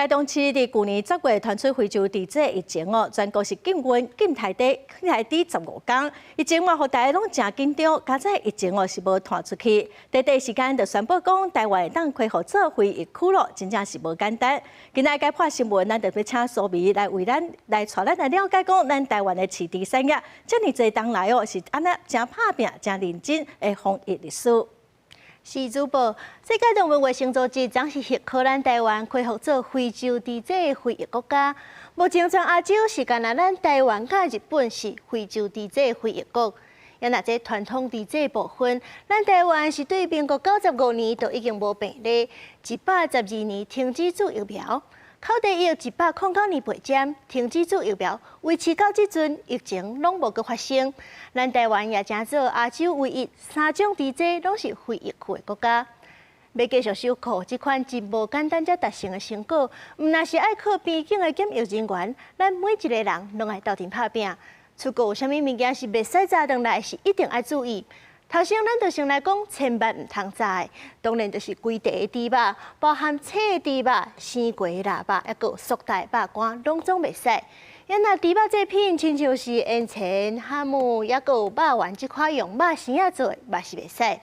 台中市佇去年10月傳出非洲豬隻疫情哦，全國是禁運、禁台底15天。疫情嘛，互大家攏真緊張，加在疫情哦是無傳出去，第一時間就宣布講台灣會當恢復做防疫區咯，真正是無簡單。今仔解破新聞，咱特別請蘇眉來為咱來帶咱來了解講，咱台灣的飼豬產業這麼多年來哦，是安怎真打拼、真認真的防疫歷史。是主播，世界動物衛生組織總是許可咱台灣恢復做非洲豬隻的非裔國家。目前全亞洲是干那咱台灣甲日本是非洲豬隻的非裔國。也那這傳統豬隻部分，咱台灣是對民國95年就已經無病例，112年停止注疫苗。口蹄疫109年培檢，停止注疫苗，維持到即陣疫情攏無閣發生。咱台灣也成做亞洲唯一3種豬隻攏是非疫區的國家。要繼續守護這款真無簡單才達成的成果，毋但是愛靠邊境的檢疫人員，咱每一個人攏愛鬥陣拍拼。出國有啥物物件是袂使早轉來，是一定愛注意。頭先咱就先來講，千萬唔通早的，當然就是規地的豬肉，包含青的豬肉、生過的臘肉，還有塑帶肉乾，攏總袂使。因那豬肉製品，親像是煙腸、哈姆，還有肉丸這款用肉絲仔做的，嘛是袂使。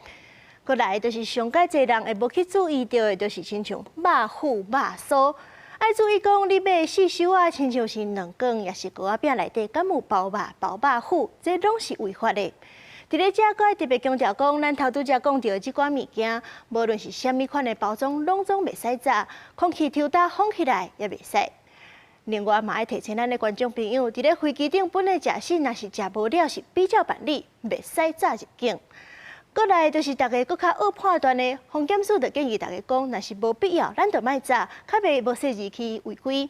過來就是上界濟人會無去注意到的，就是親像肉腐、肉酥。愛注意講，你買四手啊，親像是兩根，也是鍋仔餅內底敢有包肉、包肉腐，這攏是違法的。佇咧遮，閣愛特別強調講，咱頭拄則講到的這款物件，無論是啥物款的包裝，攏總袂使炸，空氣抽打放起來也袂使。另外，嘛愛提醒咱的觀眾朋友，佇咧飛機頂本來食食，若是食無了，是比較辦理，袂使炸入境。過來就是大家閣較好判斷的，防檢署就建議大家講，若是無必要，咱就莫炸，較袂無適宜去違規。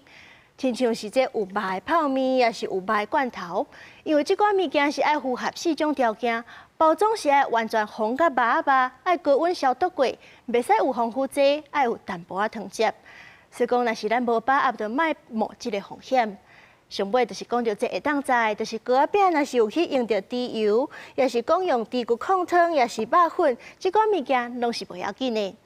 親像是這有肉的泡麵，也是有肉的罐頭，因為這款物件是愛符合4種條件，包裝是愛完全封甲肉愛高溫消毒過，袂使有防腐劑，愛有淡薄仔湯汁。所以講，若是咱無把握，就莫冒這個風險。上尾就是講到這會當在，就是鍋仔餅，若是有去用到豬油，也是講用豬骨控湯，也是肉粉，這款物件攏是不要緊的。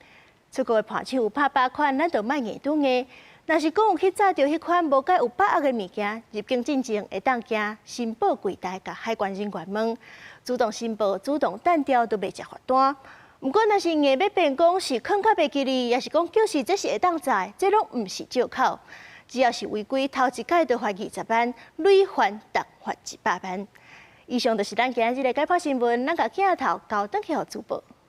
出國的伴手有拍8款，咱就莫硬轉的。若是講有去炸到迄款無解有把握的物件，入境進前會當驚申報櫃台甲海關人員問，主動申報、主動單調都袂食罰單。毋過若是硬要辯講是囥較袂記哩，也是講就是這是會當在，這攏毋是借口。只要是違規，頭一屆就罰20萬，累犯重罰100萬。以上就是咱今日的解剖新聞，咱甲鏡頭交轉去互主播。